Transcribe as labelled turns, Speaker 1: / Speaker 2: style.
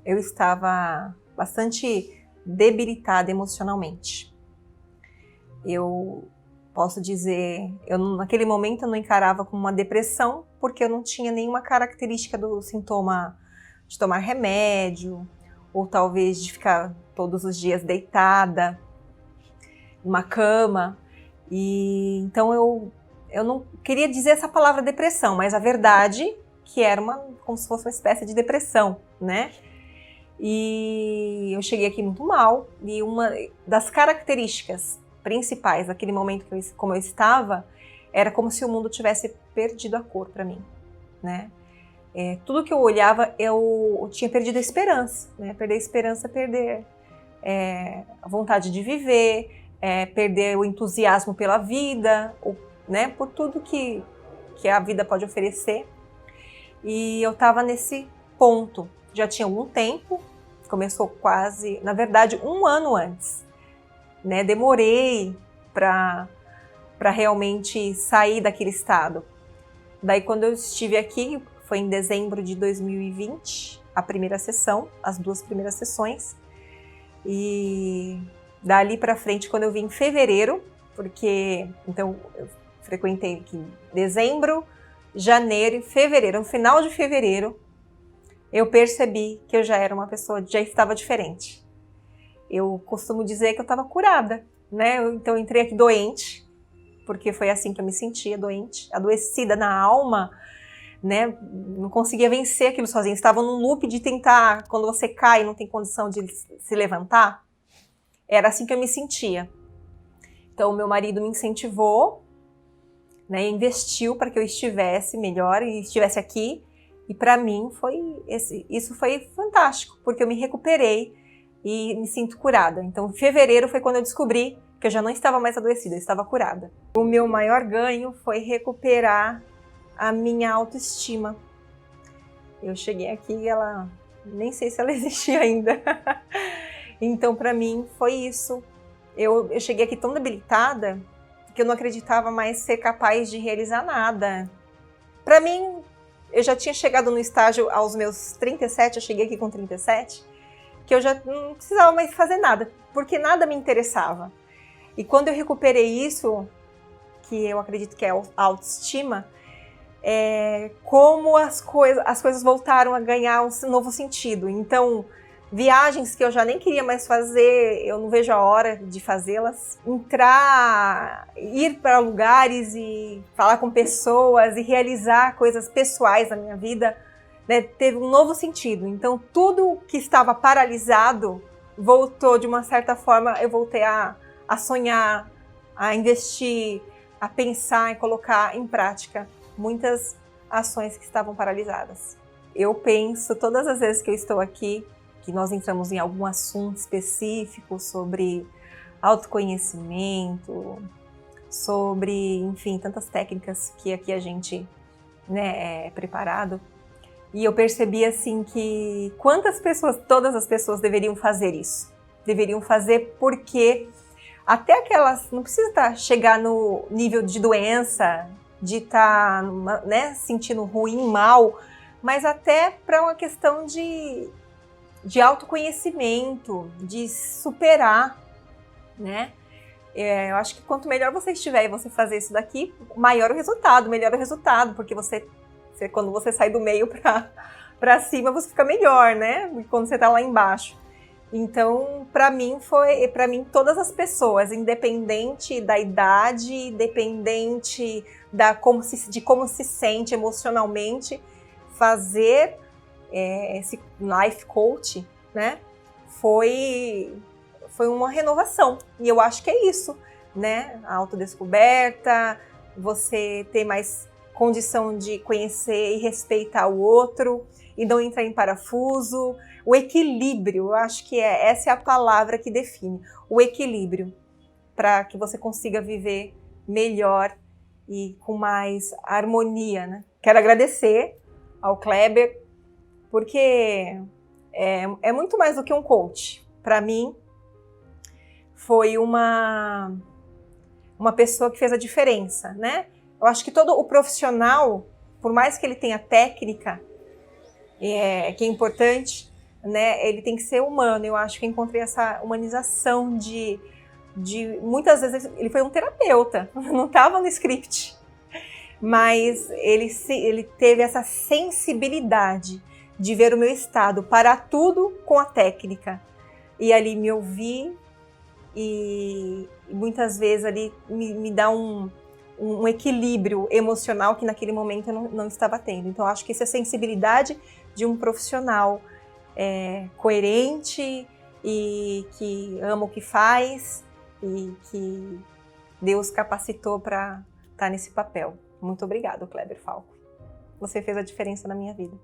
Speaker 1: eu estava bastante debilitada emocionalmente. Eu posso dizer, naquele momento eu não encarava como uma depressão, porque eu não tinha nenhuma característica do sintoma de tomar remédio, ou talvez de ficar todos os dias deitada numa cama. E então eu não queria dizer essa palavra depressão, mas a verdade que era como se fosse uma espécie de depressão, né? E eu cheguei aqui muito mal, e uma das características principais daquele momento como eu estava, era como se o mundo tivesse perdido a cor para mim, né? Tudo que eu olhava, eu tinha perdido a esperança, né? Perder a esperança, perder a vontade de viver, perder o entusiasmo pela vida, né? Por tudo que a vida pode oferecer. E eu estava nesse ponto, já tinha algum tempo, começou quase, na verdade, 1 ano antes, né? Demorei para realmente sair daquele estado. Daí, quando eu estive aqui, foi em dezembro de 2020, a primeira sessão, as 2 primeiras sessões. E dali para frente, quando eu vim em fevereiro, porque então eu frequentei aqui dezembro, janeiro e fevereiro, no final de fevereiro, eu percebi que eu já era uma pessoa, já estava diferente. Eu costumo dizer que eu estava curada, né? Então eu entrei aqui doente, porque foi assim que eu me sentia, doente, adoecida na alma, né? Não conseguia vencer aquilo sozinha. Estava num loop de tentar, quando você cai e não tem condição de se levantar. Era assim que eu me sentia. Então, meu marido me incentivou, né? Investiu para que eu estivesse melhor e estivesse aqui. E para mim isso foi fantástico, porque eu me recuperei e me sinto curada. Então, em fevereiro foi quando eu descobri que eu já não estava mais adoecida, eu estava curada. O meu maior ganho foi recuperar a minha autoestima. Eu cheguei aqui e nem sei se ela existia ainda. Então, para mim, foi isso. Eu cheguei aqui tão debilitada que eu não acreditava mais ser capaz de realizar nada. Para mim, eu já tinha chegado no estágio aos meus 37, eu cheguei aqui com 37, que eu já não precisava mais fazer nada, porque nada me interessava. E quando eu recuperei isso, que eu acredito que é a autoestima, como as coisas voltaram a ganhar um novo sentido. Então, viagens que eu já nem queria mais fazer, eu não vejo a hora de fazê-las. Ir para lugares e falar com pessoas e realizar coisas pessoais na minha vida, né, teve um novo sentido. Então, tudo que estava paralisado voltou de uma certa forma, eu voltei a sonhar, a investir, a pensar e colocar em prática muitas ações que estavam paralisadas. Eu penso, todas as vezes que eu estou aqui, que nós entramos em algum assunto específico sobre autoconhecimento, sobre, enfim, tantas técnicas que aqui a gente, né, é preparado. E eu percebi, assim, que todas as pessoas deveriam fazer isso. Deveriam fazer porque até aquelas, não precisa chegar no nível de doença, de estar, né, sentindo ruim, mal, mas até para uma questão de autoconhecimento, de superar, né? Eu acho que quanto melhor você estiver e você fazer isso daqui, melhor o resultado, porque quando você sai do meio para cima, você fica melhor, né? Quando você está lá embaixo. Então, para mim todas as pessoas, independente da idade, independente de como se sente emocionalmente, fazer esse life coach, né, foi uma renovação. E eu acho que é isso, né? A autodescoberta, você ter mais condição de conhecer e respeitar o outro e não entrar em parafuso. O equilíbrio, eu acho que essa é a palavra que define. O equilíbrio, para que você consiga viver melhor e com mais harmonia, né? Quero agradecer ao Kleber, porque é muito mais do que um coach. Para mim, foi uma pessoa que fez a diferença, né? Eu acho que todo o profissional, por mais que ele tenha técnica, que é importante, né? Ele tem que ser humano. Eu acho que eu encontrei essa humanização de muitas vezes ele foi um terapeuta, não estava no script, mas ele teve essa sensibilidade de ver o meu estado, parar tudo com a técnica e ali me ouvir e muitas vezes ali me dá um equilíbrio emocional que naquele momento eu não estava tendo. Então eu acho que essa sensibilidade de um profissional coerente e que ama o que faz e que Deus capacitou para estar nesse papel. Muito obrigada, Kleber Falco. Você fez a diferença na minha vida.